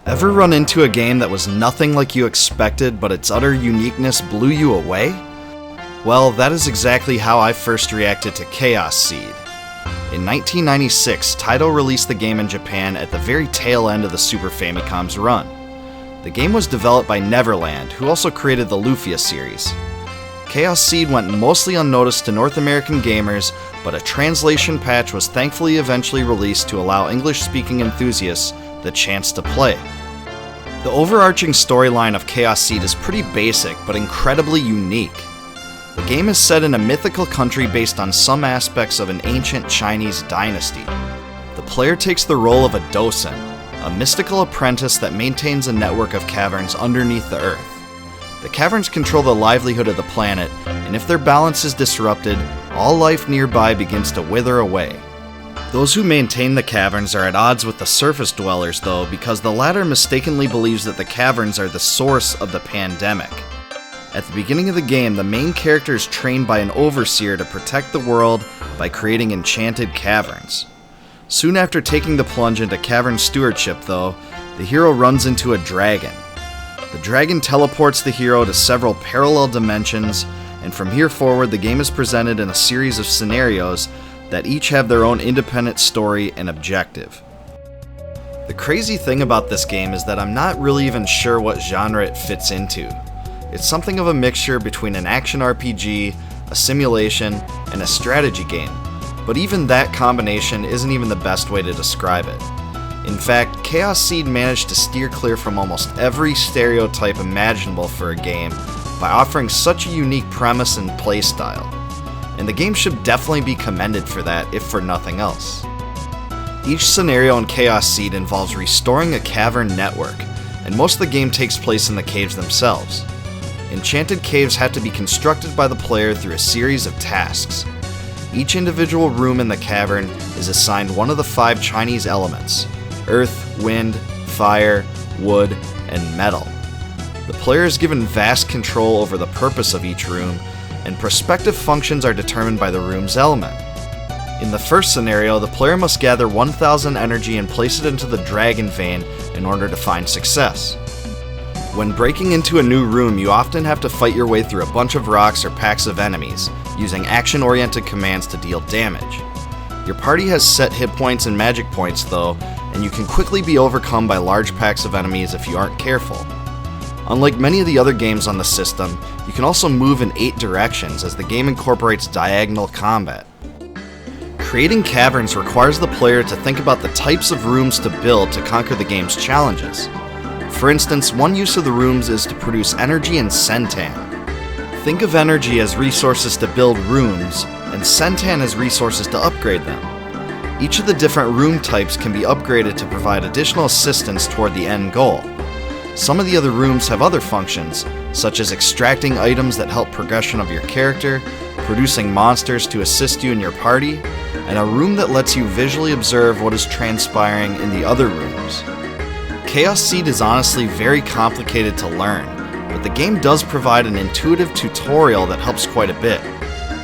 Ever run into a game that was nothing like you expected, but its utter uniqueness blew you away? Well, that is exactly how I first reacted to Chaos Seed. In 1996, Taito released the game in Japan at the very tail end of the Super Famicom's run. The game was developed by Neverland, who also created the Lufia series. Chaos Seed went mostly unnoticed to North American gamers, but a translation patch was thankfully eventually released to allow English-speaking enthusiasts the chance to play. The overarching storyline of Chaos Seed is pretty basic, but incredibly unique. The game is set in a mythical country based on some aspects of an ancient Chinese dynasty. The player takes the role of a docent, a mystical apprentice that maintains a network of caverns underneath the earth. The caverns control the livelihood of the planet, and if their balance is disrupted, all life nearby begins to wither away. Those who maintain the caverns are at odds with the surface dwellers, though, because the latter mistakenly believes that the caverns are the source of the pandemic. At the beginning of the game, the main character is trained by an overseer to protect the world by creating enchanted caverns. Soon after taking the plunge into cavern stewardship, though, the hero runs into a dragon. The dragon teleports the hero to several parallel dimensions, and from here forward the game is presented in a series of scenarios that each have their own independent story and objective. The crazy thing about this game is that I'm not really even sure what genre it fits into. It's something of a mixture between an action RPG, a simulation, and a strategy game, but even that combination isn't even the best way to describe it. In fact, Chaos Seed managed to steer clear from almost every stereotype imaginable for a game by offering such a unique premise and playstyle. And the game should definitely be commended for that, if for nothing else. Each scenario in Chaos Seed involves restoring a cavern network, and most of the game takes place in the caves themselves. Enchanted caves have to be constructed by the player through a series of tasks. Each individual room in the cavern is assigned one of the 5 Chinese elements: earth, wind, fire, wood, and metal. The player is given vast control over the purpose of each room, and prospective functions are determined by the room's element. In the first scenario, the player must gather 1,000 energy and place it into the dragon vein in order to find success. When breaking into a new room, you often have to fight your way through a bunch of rocks or packs of enemies, using action-oriented commands to deal damage. Your party has set hit points and magic points though, and you can quickly be overcome by large packs of enemies if you aren't careful. Unlike many of the other games on the system, you can also move in 8 directions as the game incorporates diagonal combat. Creating caverns requires the player to think about the types of rooms to build to conquer the game's challenges. For instance, one use of the rooms is to produce energy and sentan. Think of energy as resources to build rooms, and sentan as resources to upgrade them. Each of the different room types can be upgraded to provide additional assistance toward the end goal. Some of the other rooms have other functions, such as extracting items that help progression of your character, producing monsters to assist you in your party, and a room that lets you visually observe what is transpiring in the other rooms. Chaos Seed is honestly very complicated to learn, but the game does provide an intuitive tutorial that helps quite a bit.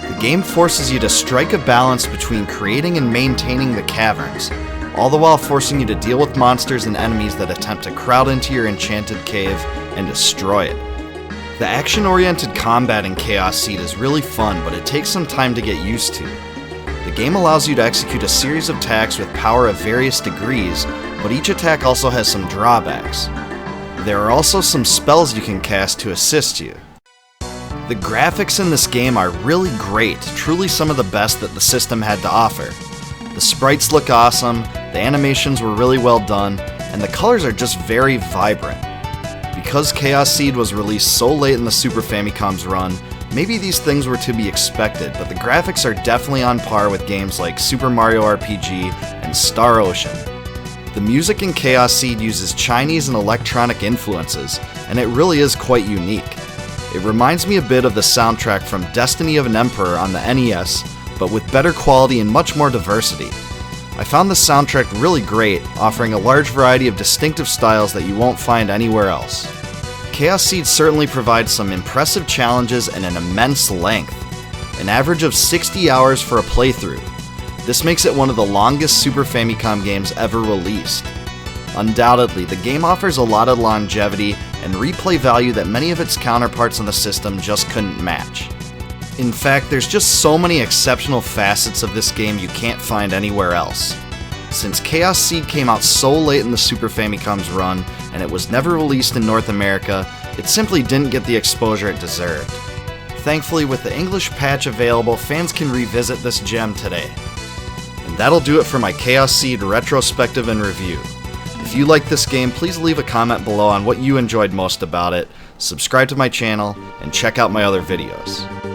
The game forces you to strike a balance between creating and maintaining the caverns, all the while forcing you to deal with monsters and enemies that attempt to crowd into your enchanted cave and destroy it. The action-oriented combat in Chaos Seed is really fun, but it takes some time to get used to. The game allows you to execute a series of attacks with power of various degrees, but each attack also has some drawbacks. There are also some spells you can cast to assist you. The graphics in this game are really great, truly some of the best that the system had to offer. The sprites look awesome, the animations were really well done, and the colors are just very vibrant. Because Chaos Seed was released so late in the Super Famicom's run, maybe these things were to be expected, but the graphics are definitely on par with games like Super Mario RPG and Star Ocean. The music in Chaos Seed uses Chinese and electronic influences, and it really is quite unique. It reminds me a bit of the soundtrack from Destiny of an Emperor on the NES, but with better quality and much more diversity. I found the soundtrack really great, offering a large variety of distinctive styles that you won't find anywhere else. Chaos Seed certainly provides some impressive challenges and an immense length, an average of 60 hours for a playthrough. This makes it one of the longest Super Famicom games ever released. Undoubtedly, the game offers a lot of longevity and replay value that many of its counterparts on the system just couldn't match. In fact, there's just so many exceptional facets of this game you can't find anywhere else. Since Chaos Seed came out so late in the Super Famicom's run, and it was never released in North America, it simply didn't get the exposure it deserved. Thankfully, with the English patch available, fans can revisit this gem today. And that'll do it for my Chaos Seed retrospective and review. If you like this game, please leave a comment below on what you enjoyed most about it, subscribe to my channel, and check out my other videos.